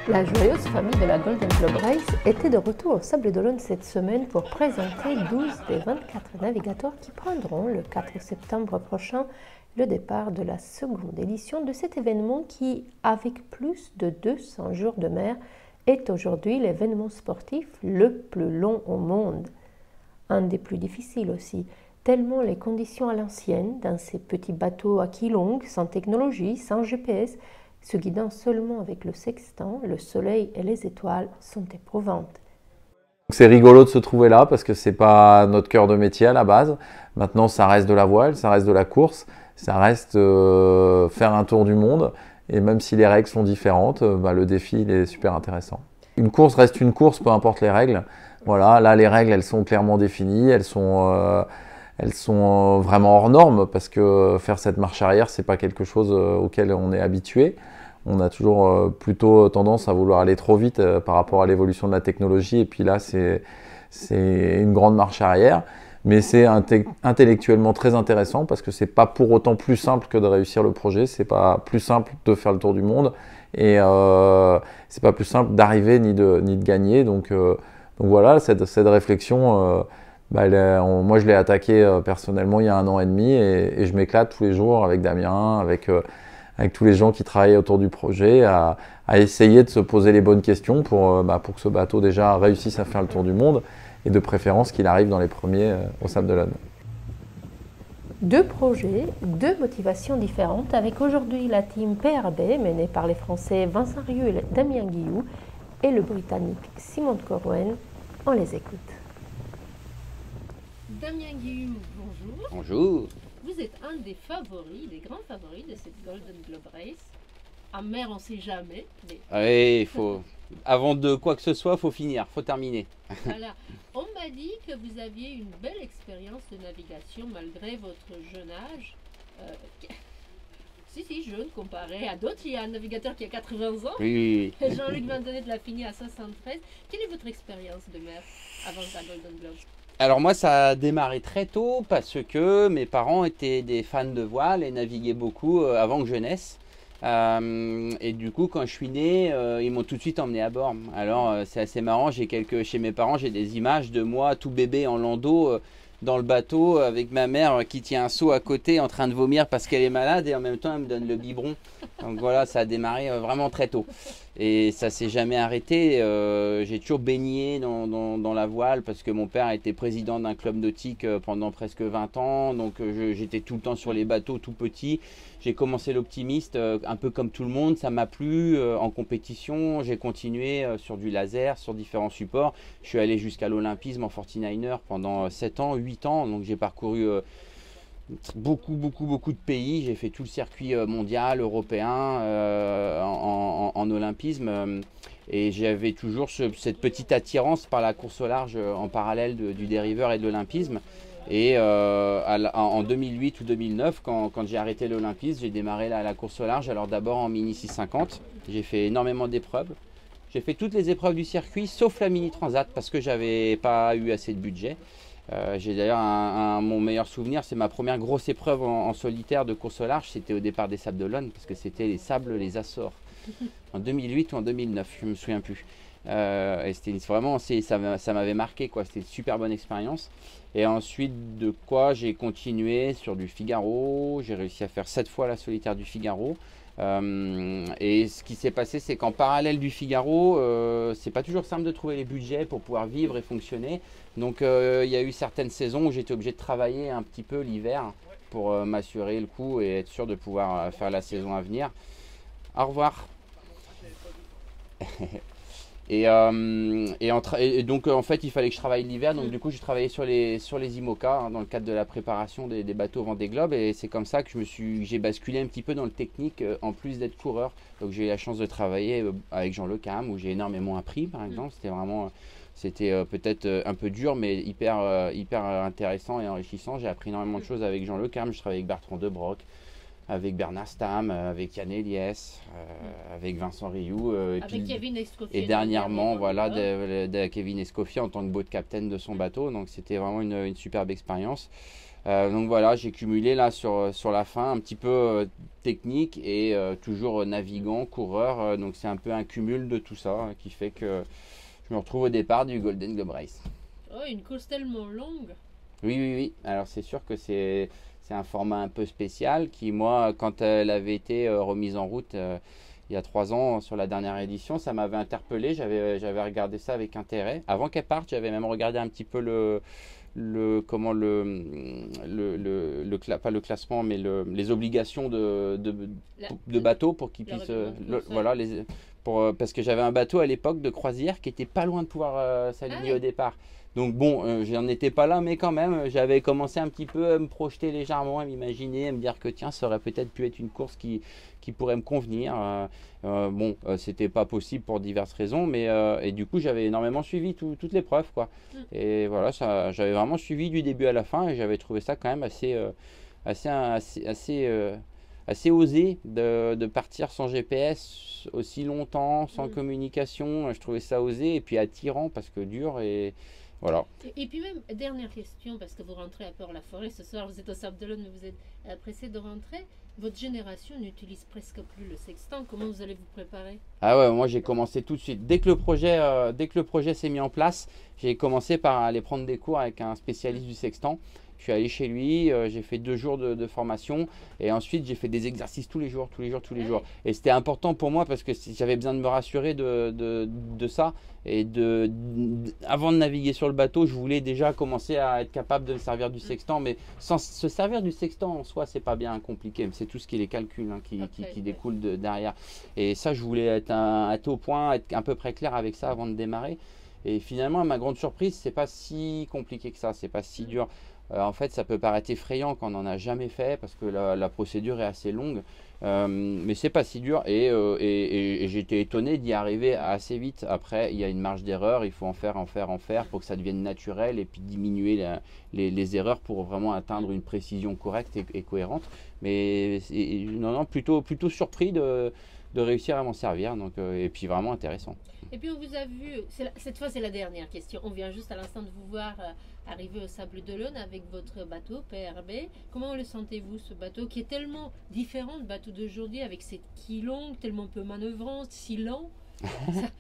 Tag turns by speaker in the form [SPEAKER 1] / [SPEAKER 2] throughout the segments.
[SPEAKER 1] La joyeuse famille de la Golden Globe Race était de retour au Sables d'Olonne cette semaine pour présenter 12 des 24 navigateurs qui prendront le 4 septembre prochain le départ de la seconde édition de cet événement qui, avec plus de 200 jours de mer, est aujourd'hui l'événement sportif le plus long au monde. Un des plus difficiles aussi, tellement les conditions à l'ancienne, dans ces petits bateaux à quille longue, sans technologie, sans GPS, se guidant seulement avec le sextant, le soleil et les étoiles, sont éprouvantes.
[SPEAKER 2] C'est rigolo de se trouver là parce que c'est pas notre cœur de métier à la base. Maintenant, ça reste de la voile, ça reste de la course, ça reste faire un tour du monde. Et même si les règles sont différentes, le défi il est super intéressant. Une course reste une course, peu importe les règles. Voilà, là les règles elles sont clairement définies, elles sont vraiment hors normes parce que faire cette marche arrière, c'est pas quelque chose auquel on est habitué. On a toujours plutôt tendance à vouloir aller trop vite par rapport à l'évolution de la technologie. Et puis là, c'est une grande marche arrière. Mais c'est intellectuellement très intéressant parce que c'est pas pour autant plus simple que de réussir le projet. C'est pas plus simple de faire le tour du monde. Et c'est pas plus simple d'arriver ni de gagner. Donc voilà, cette réflexion, moi je l'ai attaquée personnellement il y a 1 an et demi. Et je m'éclate tous les jours avec Damien, avec tous les gens qui travaillent autour du projet, à essayer de se poser les bonnes questions pour que ce bateau déjà réussisse à faire le tour du monde et de préférence qu'il arrive dans les premiers au Sables d'Olonne.
[SPEAKER 1] 2 projets, 2 motivations différentes avec aujourd'hui la team PRB menée par les Français Vincent Riou et Damien Guillou et le Britannique Simon Corwen. On les écoute.
[SPEAKER 3] Damien Guillou, bonjour.
[SPEAKER 4] Bonjour.
[SPEAKER 3] Vous êtes un des favoris, des grands favoris de cette Golden Globe Race. En mer, on ne sait jamais. Mais...
[SPEAKER 4] Oui, il faut. Avant de quoi que ce soit, il faut finir, il faut terminer.
[SPEAKER 3] Voilà. On m'a dit que vous aviez une belle expérience de navigation malgré votre jeune âge. Si, jeune comparé à d'autres. Il y a un navigateur qui a 80 ans.
[SPEAKER 4] Oui.
[SPEAKER 3] Jean-Luc Vandenet de la Fini à 73. Quelle est votre expérience de mer avant la Golden Globe?
[SPEAKER 4] Alors moi, ça a démarré très tôt parce que mes parents étaient des fans de voile et naviguaient beaucoup avant que je naisse. Et du coup, quand je suis né, ils m'ont tout de suite emmené à bord. Alors c'est assez marrant, chez mes parents, j'ai des images de moi tout bébé en landau dans le bateau avec ma mère qui tient un seau à côté en train de vomir parce qu'elle est malade et en même temps elle me donne le biberon. Donc voilà, ça a démarré vraiment très tôt et ça s'est jamais arrêté. J'ai toujours baigné dans la voile parce que mon père était président d'un club nautique pendant presque 20 ans, donc j'étais tout le temps sur les bateaux tout petit. J'ai commencé l'optimiste un peu comme tout le monde, ça m'a plu en compétition, j'ai continué sur du laser, sur différents supports. Je suis allé jusqu'à l'olympisme en 49er pendant 7 ans, 8 ans, donc j'ai parcouru beaucoup de pays. J'ai fait tout le circuit mondial, européen en olympisme et j'avais toujours cette petite attirance par la course au large en parallèle du dériveur et de l'olympisme. Et en 2008 ou 2009, quand j'ai arrêté l'olympisme, j'ai démarré la course au large. Alors d'abord en mini 650, j'ai fait énormément d'épreuves. J'ai fait toutes les épreuves du circuit, sauf la mini transat, parce que j'avais pas eu assez de budget. J'ai d'ailleurs mon meilleur souvenir, c'est ma première grosse épreuve en solitaire de course au large. C'était au départ des Sables d'Olonne, parce que c'était les Sables, les Açores, en 2008 ou en 2009, je me souviens plus. Et c'était vraiment, ça m'avait marqué, quoi. C'était une super bonne expérience. Et ensuite de quoi j'ai continué sur du Figaro. J'ai réussi à faire 7 fois la solitaire du Figaro. Et ce qui s'est passé, c'est qu'en parallèle du Figaro, c'est pas toujours simple de trouver les budgets pour pouvoir vivre et fonctionner. Donc il y a eu certaines saisons où j'étais obligé de travailler un petit peu l'hiver pour m'assurer le coup et être sûr de pouvoir faire la saison à venir. Au revoir. Et donc en fait il fallait que je travaille l'hiver, donc du coup j'ai travaillé sur les IMOCA dans le cadre de la préparation des bateaux Vendée Globe, et c'est comme ça que j'ai basculé un petit peu dans le technique en plus d'être coureur. Donc j'ai eu la chance de travailler avec Jean Le Cam où j'ai énormément appris par exemple. C'était peut-être un peu dur mais hyper intéressant et enrichissant. J'ai appris énormément de choses avec Jean Le Cam. Je travaillais avec Bertrand De Broc, avec Bernard Stamm, avec Yann Eliès, avec Vincent Riou,
[SPEAKER 3] Kevin Escoffier.
[SPEAKER 4] Et dernièrement, voilà, de Kevin Escoffier en tant que boat captain de son bateau. Donc c'était vraiment une superbe expérience. Donc voilà, j'ai cumulé là sur la fin un petit peu technique et toujours navigant, coureur. Donc c'est un peu un cumul de tout ça qui fait que je me retrouve au départ du Golden Globe Race.
[SPEAKER 3] Oh, une course tellement longue.
[SPEAKER 4] Oui. Alors c'est sûr que c'est un format un peu spécial qui, moi, quand elle avait été remise en route il y a 3 ans sur la dernière édition, ça m'avait interpellé. J'avais regardé ça avec intérêt. Avant qu'elle parte, j'avais même regardé un petit peu pas le classement, mais les obligations de bateau pour qu'ils puissent. Voilà, parce que j'avais un bateau à l'époque de croisière qui était pas loin de pouvoir s'aligner au départ. Donc bon, j'en étais pas là, mais quand même, j'avais commencé un petit peu à me projeter légèrement, à m'imaginer, à me dire que tiens, ça aurait peut-être pu être une course qui pourrait me convenir. C'était pas possible pour diverses raisons, mais et du coup, j'avais énormément suivi toutes les preuves, quoi. Et voilà, j'avais vraiment suivi du début à la fin, et j'avais trouvé ça quand même assez osé de partir sans GPS aussi longtemps, sans communication. Je trouvais ça osé et puis attirant parce que dur et voilà.
[SPEAKER 3] Et puis même, dernière question, parce que vous rentrez à Port-la-Forêt ce soir, vous êtes au Sable d'Olonne, mais vous êtes pressé de rentrer. Votre génération n'utilise presque plus le sextant. Comment vous allez vous préparer?
[SPEAKER 4] Ah ouais, moi j'ai commencé tout de suite. Dès que le projet s'est mis en place, j'ai commencé par aller prendre des cours avec un spécialiste du sextant. Je suis allé chez lui, j'ai fait 2 jours de formation et ensuite j'ai fait des exercices tous les jours. Et c'était important pour moi parce que j'avais besoin de me rassurer de ça. Et avant de naviguer sur le bateau, je voulais déjà commencer à être capable de me servir du sextant. Mais sans se servir du sextant en soi, c'est pas bien compliqué. C'est tout ce qui est les calculs qui découlent derrière. Et ça, je voulais être au point, être à peu près clair avec ça avant de démarrer. Et finalement, à ma grande surprise, c'est pas si compliqué que ça, c'est pas si dur. En fait, ça peut paraître effrayant quand on n'en a jamais fait parce que la procédure est assez longue, mais c'est pas si dur et j'étais étonné d'y arriver assez vite. Après, il y a une marge d'erreur, il faut en faire pour que ça devienne naturel et puis diminuer les erreurs pour vraiment atteindre une précision correcte et cohérente. Mais non, plutôt surpris de réussir à m'en servir, donc, et puis vraiment intéressant.
[SPEAKER 3] Et puis on vous a vu, cette fois c'est la dernière question, on vient juste à l'instant de vous voir arriver au Sable d'Olonne avec votre bateau PRB. Comment le sentez-vous, ce bateau qui est tellement différent du bateau d'aujourd'hui, avec ses quilles longues, tellement peu manœuvrant, si lent?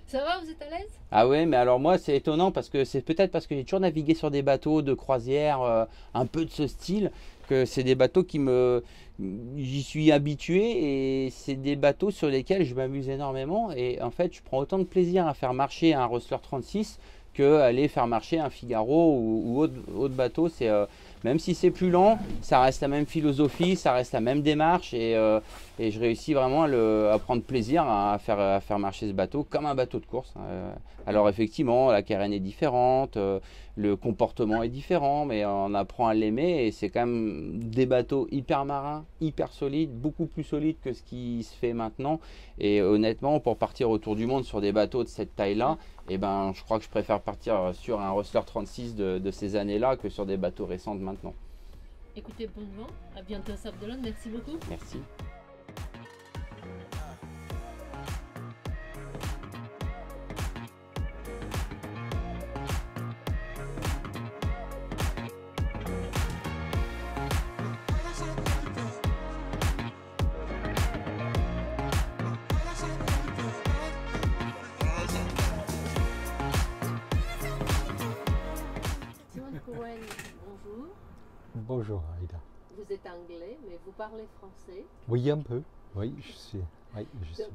[SPEAKER 3] Ça va, vous êtes à l'aise?
[SPEAKER 4] Ah ouais, mais alors moi c'est étonnant parce que c'est peut-être parce que j'ai toujours navigué sur des bateaux de croisière un peu de ce style, que c'est des bateaux j'y suis habitué et c'est des bateaux sur lesquels je m'amuse énormément et en fait je prends autant de plaisir à faire marcher un Rustler 36 que aller faire marcher un Figaro ou autre bateau. Même si c'est plus lent, ça reste la même philosophie, ça reste la même démarche et je réussis vraiment à prendre plaisir à faire marcher ce bateau comme un bateau de course. Alors effectivement, la carène est différente, le comportement est différent, mais on apprend à l'aimer et c'est quand même des bateaux hyper marins, hyper solides, beaucoup plus solides que ce qui se fait maintenant. Et honnêtement, pour partir autour du monde sur des bateaux de cette taille-là, je crois que je préfère partir sur un Rustler 36 de ces années-là que sur des bateaux récents de maintenant.
[SPEAKER 3] Écoutez, bon vent, à bientôt au Sable d'Olonne, merci beaucoup.
[SPEAKER 4] Merci.
[SPEAKER 3] Bonjour.
[SPEAKER 5] Bonjour Aïda.
[SPEAKER 3] Vous êtes anglais, mais vous parlez français.
[SPEAKER 5] Oui, un peu. Oui, je suis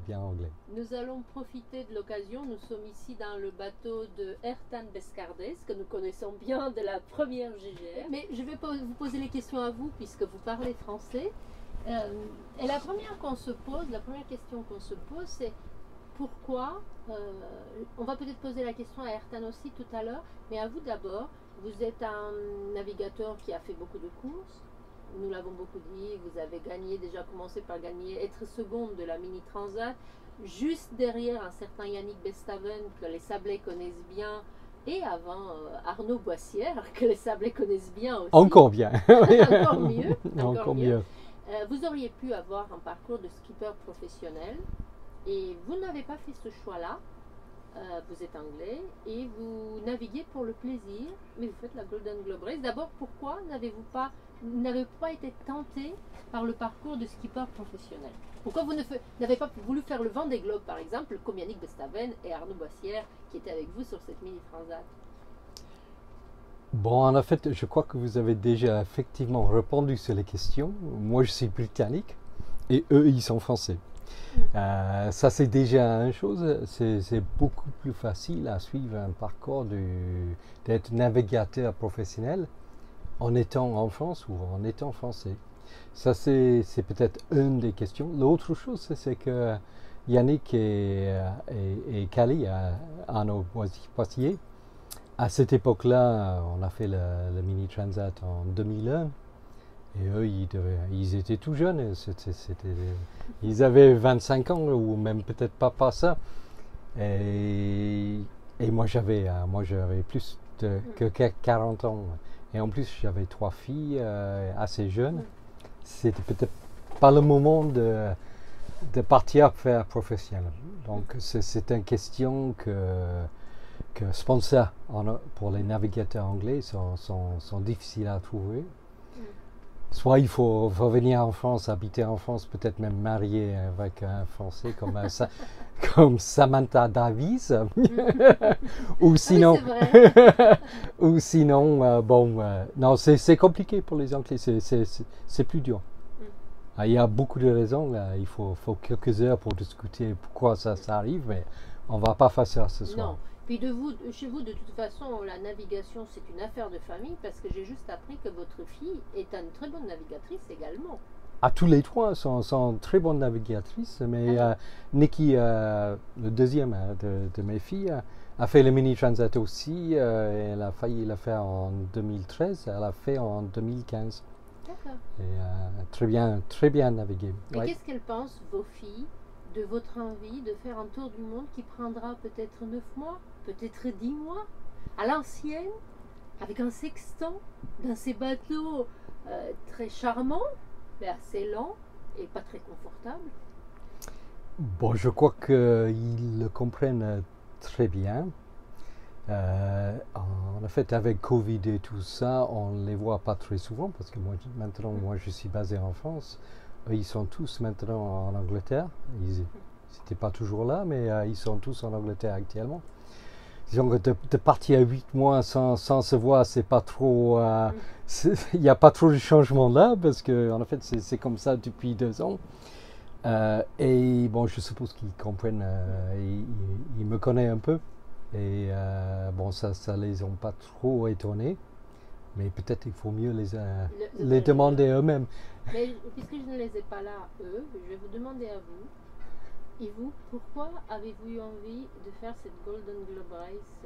[SPEAKER 5] bien anglais.
[SPEAKER 3] Nous allons profiter de l'occasion. Nous sommes ici dans le bateau de Hertan Bescardès, que nous connaissons bien de la première GGR. Mais je vais vous poser les questions à vous, puisque vous parlez français. Et la première question qu'on se pose, c'est pourquoi, on va peut-être poser la question à Hertan aussi tout à l'heure, mais à vous d'abord. Vous êtes un navigateur qui a fait beaucoup de courses, nous l'avons beaucoup dit, vous avez déjà commencé par être seconde de la Mini Transat, juste derrière un certain Yannick Bestaven que les Sablés connaissent bien, et avant Arnaud Boissière que les Sablés connaissent bien aussi.
[SPEAKER 5] Encore bien.
[SPEAKER 3] Encore mieux. Vous auriez pu avoir un parcours de skipper professionnel, et vous n'avez pas fait ce choix-là. Vous êtes anglais et vous naviguez pour le plaisir, mais vous faites la Golden Globe Race. D'abord, pourquoi n'avez-vous pas n'avez pas été tenté par le parcours de skipper professionnel? Pourquoi vous n'avez pas voulu faire le Vendée Globe, par exemple, comme Yannick Bestaven et Arnaud Boissière, qui étaient avec vous sur cette mini transat?
[SPEAKER 5] Bon, en fait, je crois que vous avez déjà effectivement répondu sur les questions. Moi, je suis britannique et eux, ils sont français. Ça, c'est déjà une chose. C'est beaucoup plus facile à suivre un parcours d'être navigateur professionnel en étant en France ou en étant français. Ça, c'est peut-être une des questions. L'autre chose, c'est que Yannick et Cali, Arnaud Boissier, à cette époque-là, on a fait le Mini Transat en 2001. Et eux, ils étaient tout jeunes. Ils avaient 25 ans ou même peut-être pas ça. Et moi, j'avais plus que 40 ans. Et en plus, j'avais 3 filles assez jeunes. C'était peut-être pas le moment de partir faire professionnel. Donc, c'est une question que sponsors pour les navigateurs anglais sont difficiles à trouver. Soit il faut venir en France, habiter en France, peut-être même marier avec un Français comme Samantha Davies. Ou sinon, ou sinon non, c'est compliqué pour les Anglais, c'est plus dur. Il y a beaucoup de raisons, il faut quelques heures pour discuter pourquoi ça arrive, mais on ne va pas faire ça ce soir.
[SPEAKER 3] Non. Puis chez vous, de toute façon, la navigation, c'est une affaire de famille, parce que j'ai juste appris que votre fille est une très bonne navigatrice également.
[SPEAKER 5] Tous les trois sont très bonnes navigatrices, mais Nikki, le deuxième de mes filles, a fait le Mini Transat aussi. Elle a failli le faire en 2013, elle a fait en 2015.
[SPEAKER 3] D'accord.
[SPEAKER 5] Et très bien navigué.
[SPEAKER 3] Et qu'est-ce qu'elles pensent, vos filles, de votre envie de faire un tour du monde qui prendra peut-être 9 mois, peut-être 10 mois, à l'ancienne, avec un sextant, dans ces bateaux très charmants, mais assez lents et pas très confortables?
[SPEAKER 5] Bon, je crois qu'ils le comprennent très bien. En fait, avec Covid et tout ça, on ne les voit pas très souvent parce que maintenant, je suis basé en France. Ils sont tous maintenant en Angleterre. Ils n'étaient pas toujours là, mais ils sont tous en Angleterre actuellement. Disons que de partir 8 mois sans se voir, c'est pas trop. Il n'y a pas trop de changement là, parce que en fait, c'est comme ça depuis 2 ans. Et bon, je suppose qu'ils comprennent, ils me connaissent un peu. Et bon, ça les ont pas trop étonnés. Mais peut-être il faut mieux les demander eux-mêmes.
[SPEAKER 3] Mais puisque je ne les ai pas là, eux, je vais vous demander à vous. Et vous, pourquoi avez-vous eu envie de faire cette Golden Globe Race,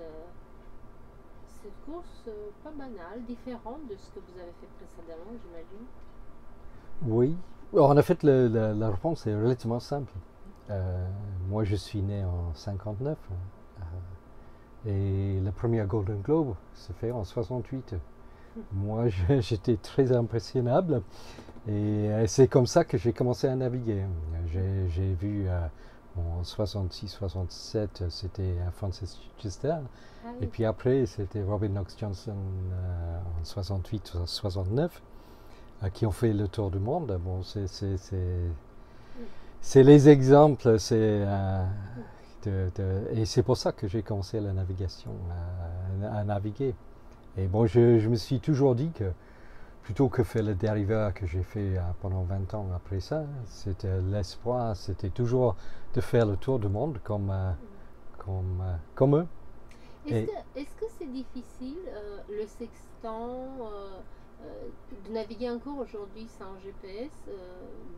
[SPEAKER 3] cette course pas banale, différente de ce que vous avez fait précédemment, j'imagine?
[SPEAKER 5] Oui. Alors, en fait, la réponse est relativement simple. Moi, je suis né en 59 et le premier Golden Globe se fait en 68. Moi, j'étais très impressionnable et c'est comme ça que j'ai commencé à naviguer. J'ai vu en 66-67, c'était Francis Chester. Ah oui. Et puis après, c'était Robin Knox-Johnson en 68-69 qui ont fait le tour du monde. Bon, c'est les exemples, et c'est pour ça que j'ai commencé la navigation, à naviguer. Et bon, je me suis toujours dit que plutôt que faire le dériveur que j'ai fait pendant 20 ans après ça, c'était l'espoir, c'était toujours de faire le tour du monde comme eux.
[SPEAKER 3] Est-ce que c'est difficile, le sextant, de naviguer encore aujourd'hui sans GPS?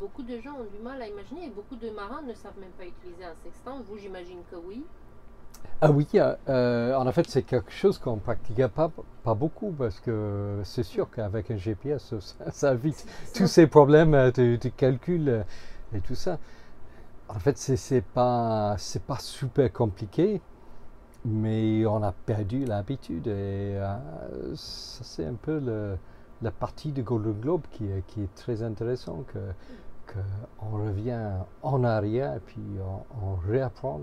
[SPEAKER 3] Beaucoup de gens ont du mal à imaginer et beaucoup de marins ne savent même pas utiliser un sextant. Vous, j'imagine que oui.
[SPEAKER 5] Ah oui, en fait, c'est quelque chose qu'on ne pratique pas beaucoup parce que c'est sûr qu'avec un GPS, ça évite tous ces problèmes de calcul et tout ça. En fait, c'est pas super compliqué, mais on a perdu l'habitude et ça, c'est un peu la partie du Golden Globe qui est très intéressant, qu'on revient en arrière et puis on réapprend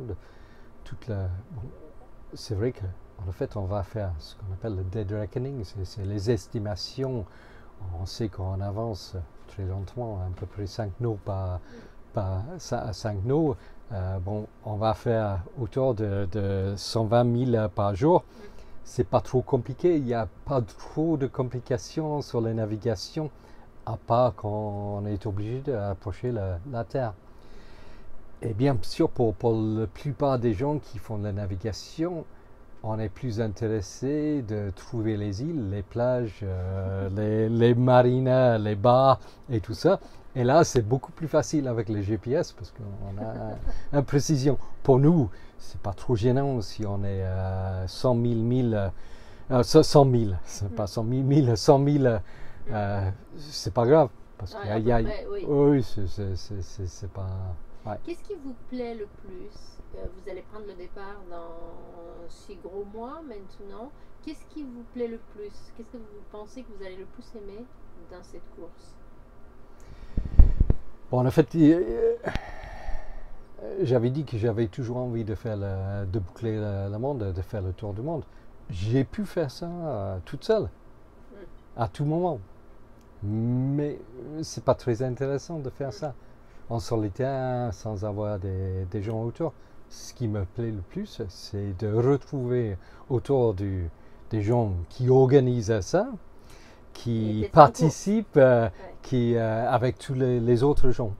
[SPEAKER 5] c'est vrai qu'en fait on va faire ce qu'on appelle le dead reckoning, c'est les estimations On sait qu'on avance très lentement, à peu près 5 nœuds par 5 nœuds. Bon, on va faire autour de 120 000 par jour. C'est pas trop compliqué, il n'y a pas trop de complications sur la navigation, à part quand on est obligé d'approcher la Terre. Et bien sûr, pour la plupart des gens qui font de la navigation, on est plus intéressé de trouver les îles, les plages, les marinas, les bars et tout ça. Et là, c'est beaucoup plus facile avec les GPS parce qu'on a une précision. Pour nous, c'est pas trop gênant si on est 100 000 c'est pas 100 000, 100 000, c'est pas grave. Parce qu'il y a, oui, c'est pas... Ouais.
[SPEAKER 3] Qu'est-ce qui vous plaît le plus? Vous allez prendre le départ dans 6 gros mois maintenant. Qu'est-ce qui vous plaît le plus? Qu'est-ce que vous pensez que vous allez le plus aimer dans cette course?
[SPEAKER 5] Bon, en fait, j'avais dit que j'avais toujours envie de boucler le monde, de faire le tour du monde. J'ai pu faire ça toute seule, à tout moment. Mais c'est pas très intéressant de faire ça en solitaire, sans avoir des gens autour. Ce qui me plaît le plus, c'est de retrouver autour des gens qui organisent ça, qui participent, avec tous les autres gens.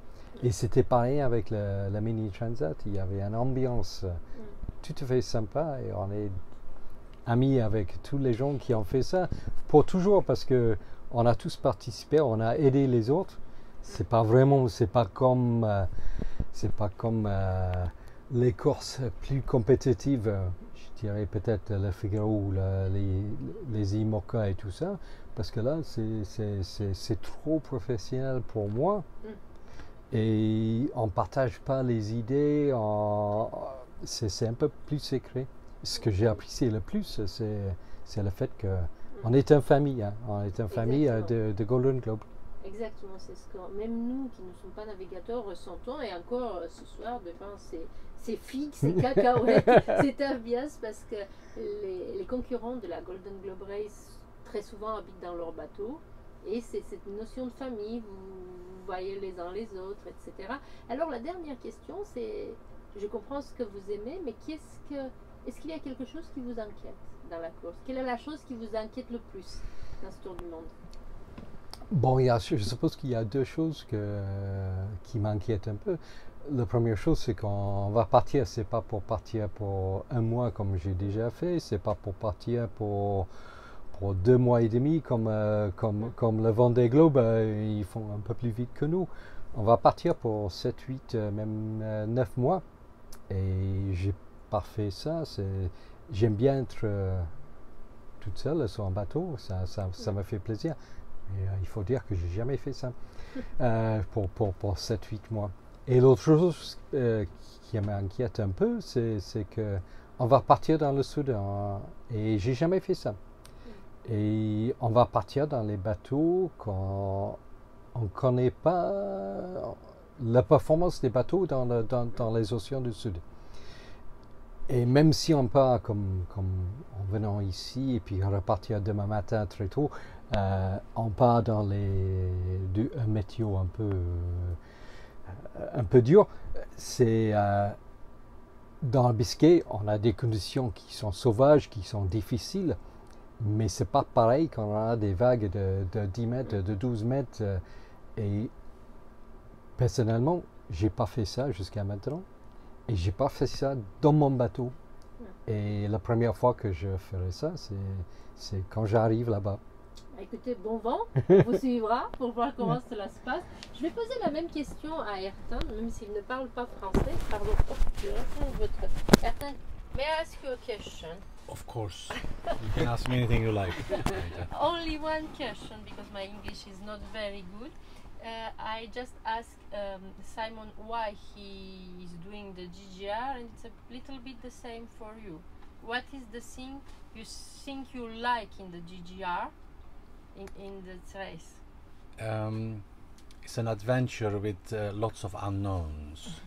[SPEAKER 5] Et c'était pareil avec la Mini Transat. Il y avait une ambiance tout à fait sympa et on est amis avec tous les gens qui ont fait ça pour toujours parce que on a tous participé, on a aidé les autres. C'est pas comme les courses plus compétitives, je dirais peut-être le Figaro ou les IMOCA et tout ça, parce que là c'est trop professionnel pour moi et on partage pas les idées, c'est un peu plus secret. Ce que j'ai apprécié le plus, c'est le fait qu'on est une famille, on est une famille de Golden Globe.
[SPEAKER 3] Exactement, c'est ce que même nous qui ne sommes pas navigateurs ressentons, et encore ce soir, c'est figues, c'est cacahuètes, c'est ambiance parce que les concurrents de la Golden Globe Race très souvent habitent dans leur bateau et c'est cette notion de famille, vous voyez les uns les autres, etc. Alors la dernière question, c'est, je comprends ce que vous aimez, mais est-ce qu'il y a quelque chose qui vous inquiète dans la course? Quelle est la chose qui vous inquiète le plus dans ce tour du monde?
[SPEAKER 5] Bon, je suppose qu'il y a deux choses qui m'inquiètent un peu. La première chose, c'est qu'on va partir, c'est pas pour partir pour un mois comme j'ai déjà fait, c'est pas pour partir pour 2 mois et demi comme le Vendée Globe, ils font un peu plus vite que nous. On va partir pour 7, 8, même 9 mois. Et j'ai pas fait ça. J'aime bien être toute seule sur un bateau, ça me fait plaisir. Et, il faut dire que j'ai jamais fait ça pour 7-8 mois. Et l'autre chose qui m'inquiète un peu, c'est que on va partir dans le sud et j'ai jamais fait ça. Et on va partir dans les bateaux quand on ne connaît pas la performance des bateaux dans les océans du sud. Et même si on part comme en venant ici et puis repartir demain matin très tôt, on part dans un météo un peu dur. C'est dans le Biscay, on a des conditions qui sont sauvages, qui sont difficiles, mais c'est pas pareil quand on a des vagues de 10 mètres, de 12 mètres. Et personnellement, j'ai pas fait ça jusqu'à maintenant. Et j'ai pas fait ça dans mon bateau. Et la première fois que je ferai ça, c'est quand j'arrive là-bas.
[SPEAKER 3] Écoutez, bon vent, on vous suivra pour voir comment cela se passe. Je vais poser la même question à Ayrton, même s'il ne parle pas français. Pardon, Ayrton, may I ask you a question?
[SPEAKER 6] Of course. You can ask me anything you like.
[SPEAKER 3] Only one question, because my English is not very good. I just asked Simon why he is doing the GGR, and it's a little bit the same for you. What is the thing you think you like in the GGR, in the race?
[SPEAKER 6] It's an adventure with lots of unknowns.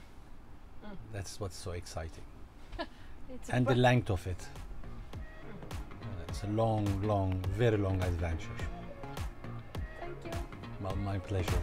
[SPEAKER 6] That's what's so exciting. And the length of it. It's a long, very long adventure. Well, my pleasure.